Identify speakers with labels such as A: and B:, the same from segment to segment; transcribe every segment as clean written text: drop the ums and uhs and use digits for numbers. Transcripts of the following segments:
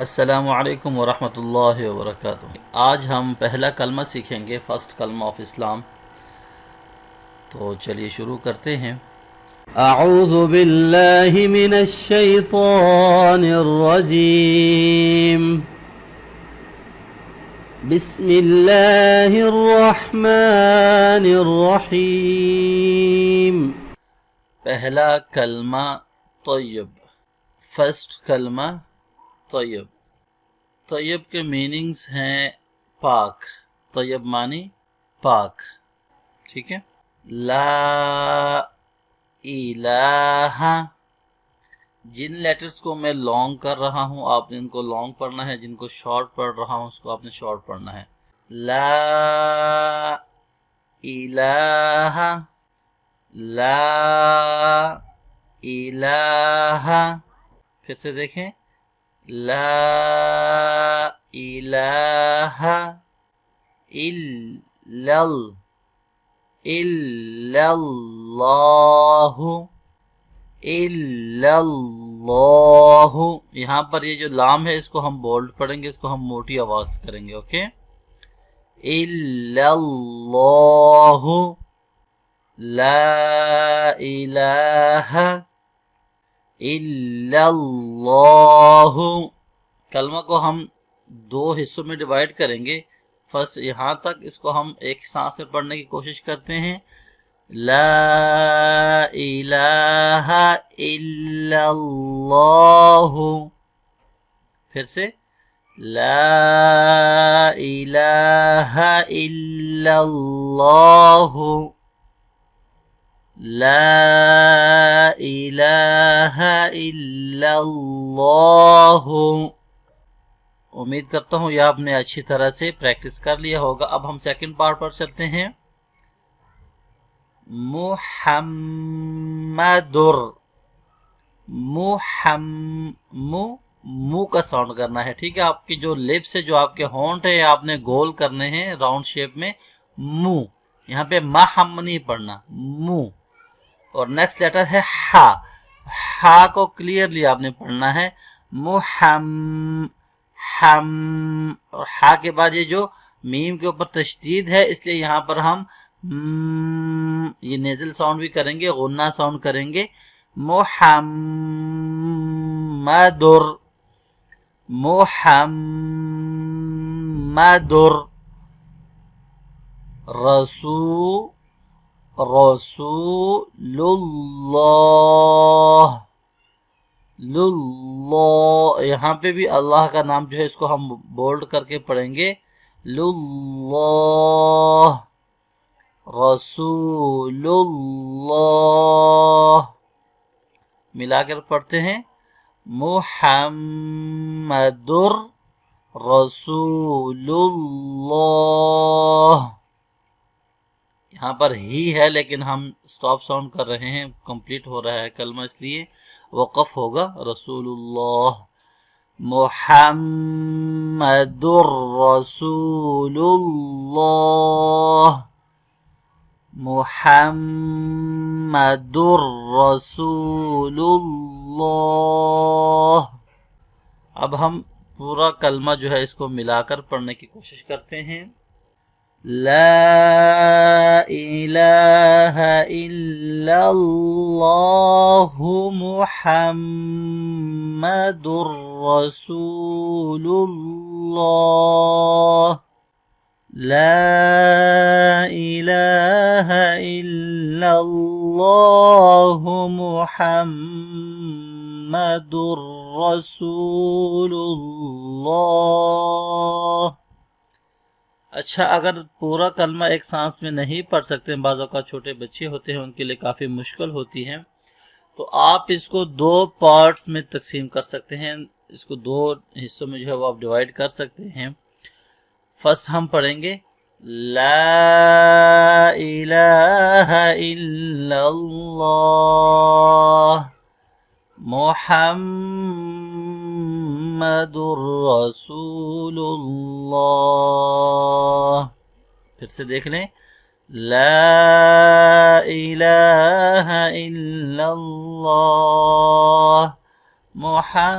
A: السلام علیکم ورحمۃ اللہ وبرکاتہ۔ آج ہم پہلا کلمہ سیکھیں گے، فرسٹ کلمہ آف اسلام۔ تو چلیے شروع کرتے ہیں۔
B: اعوذ باللہ من الشیطان الرجیم، بسم اللہ الرحمن الرحیم۔
A: پہلا کلمہ طیب، فرسٹ کلمہ طیب۔ طیب کے میننگز ہیں پاک، طیب معنی پاک، ٹھیک ہے۔ لا الہ، جن لیٹرز کو میں لانگ کر رہا ہوں آپ نے ان کو لانگ پڑھنا ہے، جن کو شارٹ پڑھ رہا ہوں اس کو آپ نے شارٹ پڑھنا ہے۔ لا الہ، لا الہ، پھر سے دیکھیں، لا الہ الا اللہ، الا اللہ۔ یہاں پر یہ جو لام ہے اس کو ہم بولڈ پڑھیں گے، اس کو ہم موٹی آواز کریں گے، اوکے۔ الا اللہ، لا الہ الا اللہ۔ کلمہ کو ہم دو حصوں میں ڈیوائیڈ کریں گے۔ فرسٹ یہاں تک اس کو ہم ایک سانس میں پڑھنے کی کوشش کرتے ہیں، لا الہ الا اللہ، پھر سے لا الہ الا اللہ، لا الہ الا اللہ۔ امید کرتا ہوں یہ آپ نے اچھی طرح سے پریکٹس کر لیا ہوگا۔ اب ہم سیکنڈ پارٹ پر چلتے ہیں۔ محمدر، مو کا ساؤنڈ کرنا ہے، ٹھیک ہے۔ آپ کی جو لپس ہے، جو آپ کے ہونٹ ہے، آپ نے گول کرنے ہیں راؤنڈ شیپ میں، مو۔ یہاں پہ ہم نہیں پڑھنا، مو۔ اور نیکسٹ لیٹر ہے ہا، ہا کو کلیئرلی آپ نے پڑھنا ہے، محم، ہم۔ اور ہا کے بعد یہ جو میم کے اوپر تشدید ہے، اس لیے یہاں پر ہم یہ نیزل ساؤنڈ بھی کریں گے، غنہ ساؤنڈ کریں گے، محمدر، محمدر، رسول اللہ، للہ۔ یہاں پہ بھی اللہ کا نام جو ہے اس کو ہم بولڈ کر کے پڑھیں گے، للہ، رسول اللہ۔ ملا کر پڑھتے ہیں، محمدر رسول اللہ۔ یہاں پر ہی ہے لیکن ہم سٹاپ ساؤنڈ کر رہے ہیں، کمپلیٹ ہو رہا ہے کلمہ، اس لیے وقف ہوگا، رسول اللہ، محمدر رسول اللہ، محمدر رسول اللہ۔ اب ہم پورا کلمہ جو ہے اس کو ملا کر پڑھنے کی کوشش کرتے ہیں۔ لا الہ الا اللہ محمد رسول اللہ، لا الہ الا اللہ محمد رسول اللہ۔ اچھا، اگر پورا کلمہ ایک سانس میں نہیں پڑھ سکتے، بعض اوقات چھوٹے بچے ہوتے ہیں ان کے لیے کافی مشکل ہوتی ہے، تو آپ اس کو دو پارٹس میں تقسیم کر سکتے ہیں، اس کو دو حصوں میں جو ہے وہ آپ ڈیوائیڈ کر سکتے ہیں۔ فرسٹ ہم پڑھیں گے، لا الہ الا اللہ محمد رسول اللہ۔ پھر سے دیکھ لیں، لا الہ الا اللہ محمد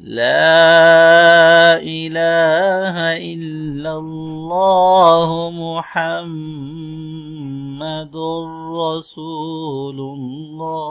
A: لا إله إلا الله محمد رسول الله۔